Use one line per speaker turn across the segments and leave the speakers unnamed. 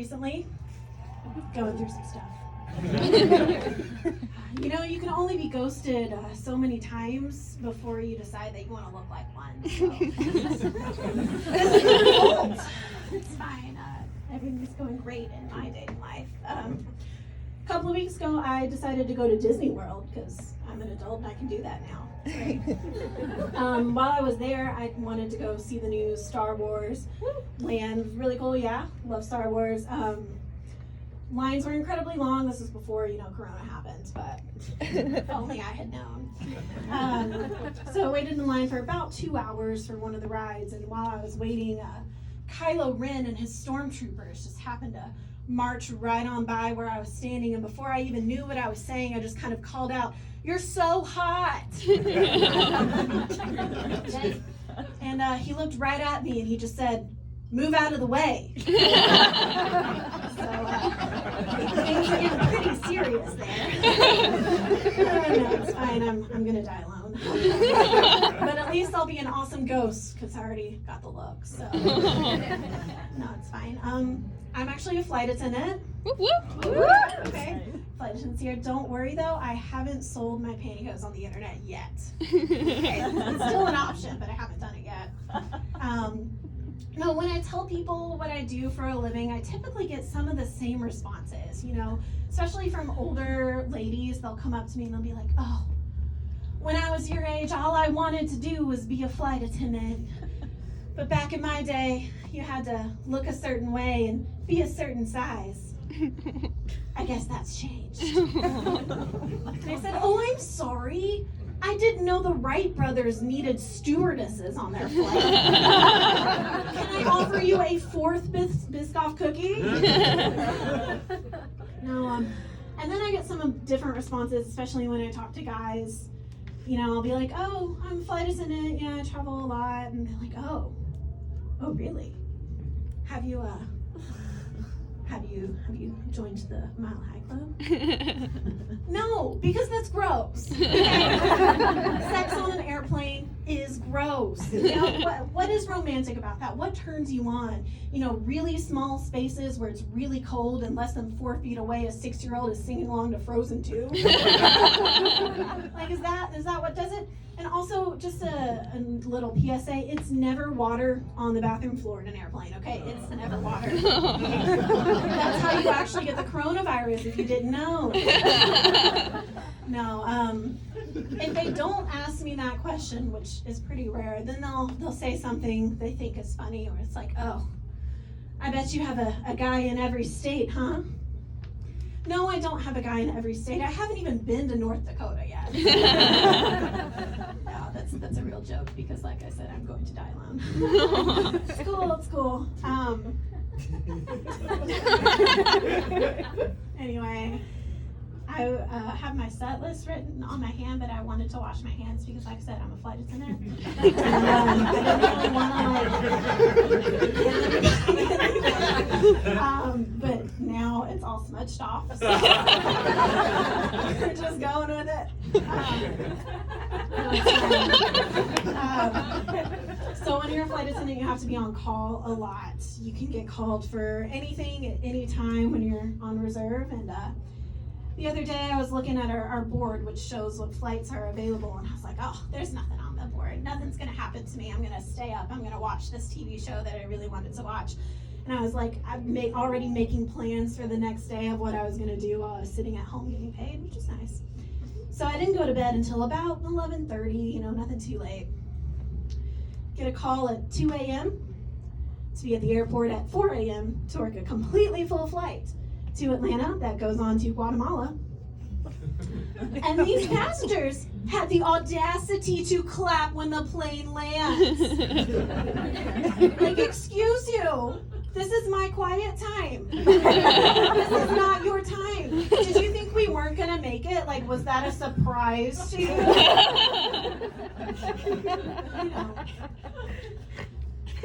recently. Going through some stuff. You know, you can only be ghosted so many times before you decide that you want to look like one. So. It's fine. Everything's going great in my dating life. A couple of weeks ago, I decided to go to Disney World because I'm an adult and I can do that now. Right? While I was there, I wanted to go see the new Star Wars land. Really cool, yeah. Love Star Wars. Lines were incredibly long. This was before, Corona happened, but if only I had known. So I waited in line for about 2 hours for one of the rides, and while I was waiting, Kylo Ren and his stormtroopers just happened to march right on by where I was standing, and before I even knew what I was saying, I just kind of called out, "You're so hot!" And he looked right at me and he just said, "Move out of the way." So things are getting pretty serious there. No, it's fine. I'm gonna die alone. But at least I'll be an awesome ghost because I already got the look. So no, it's fine. I'm actually a flight attendant.
Whoop, whoop.
Okay. Flight attendants here. Don't worry though, I haven't sold my pantyhose on the internet yet. Okay. It's still an option, but I haven't done it yet. No, when I tell people what I do for a living, I typically get some of the same responses, especially from older ladies. They'll come up to me and they'll be like, "Oh, when I was your age, all I wanted to do was be a flight attendant. But back in my day, you had to look a certain way and be a certain size. I guess that's changed." And I said, "Oh, I'm sorry. I didn't know the Wright brothers needed stewardesses on their flight. Can I offer you a fourth Biscoff cookie?" No, and then I get some different responses, especially when I talk to guys. I'll be like, "Oh, I'm a flight attendant. Yeah, I travel a lot." And they're like, "Oh, really? Have you joined the Mile High Club?" No, because that's gross. Sex on an airplane is gross. What is romantic about that? What turns you on? Really small spaces where it's really cold and less than 4 feet away, a 6-year-old is singing along to Frozen 2. Like, is that what does it? And also, just a little PSA, it's never water on the bathroom floor in an airplane, okay? It's never water. That's how you actually get the coronavirus if you didn't know. No, if they don't ask me that question, which is pretty rare, then they'll say something they think is funny, or it's like, "Oh, I bet you have a guy in every state, huh?" No, I don't have a guy in every state. I haven't even been to North Dakota yet. No, that's a real joke because, like I said, I'm going to die alone. It's cool. Anyway, I have my set list written on my hand, but I wanted to wash my hands because, like I said, I'm a flight attendant. I didn't really want to but now it's all smudged off. So we're just going with it. So when you're a flight attendant, you have to be on call a lot. You can get called for anything at any time when you're on reserve. And the other day I was looking at our board, which shows what flights are available, and I was like, "Oh, there's nothing on the board. Nothing's gonna happen to me. I'm gonna stay up. I'm gonna watch this TV show that I really wanted to watch." And I was like, already making plans for the next day of what I was gonna do while I was sitting at home getting paid, which is nice. So I didn't go to bed until about 11:30, nothing too late. Get a call at 2 a.m. to be at the airport at 4 a.m. to work a completely full flight to Atlanta that goes on to Guatemala. And these passengers had the audacity to clap when the plane lands. Like, excuse you, this is my quiet time. This is not your time. Did you think we weren't gonna make it? Like, was that a surprise to you?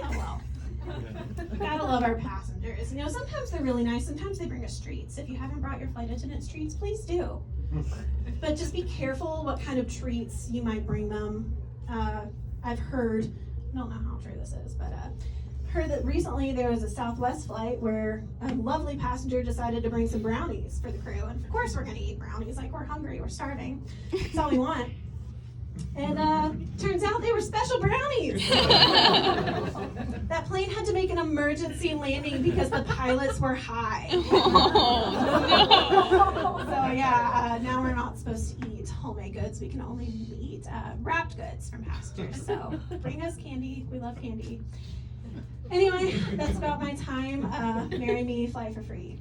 Oh well. Gotta love our passengers. Sometimes they're really nice. Sometimes they bring us treats. If you haven't brought your flight attendants treats, please do. But just be careful what kind of treats you might bring them. I've heard, I don't know how true this is, but heard that recently there was a Southwest flight where a lovely passenger decided to bring some brownies for the crew. And of course we're gonna eat brownies, like we're hungry, we're starving. That's all we want. And turns out they were special brownies. That plane had to make an emergency landing because the pilots were high. So yeah, now we're not supposed to eat homemade goods. We can only eat wrapped goods from passengers. So bring us candy. We love candy. Anyway, that's about my time. Marry me, fly for free.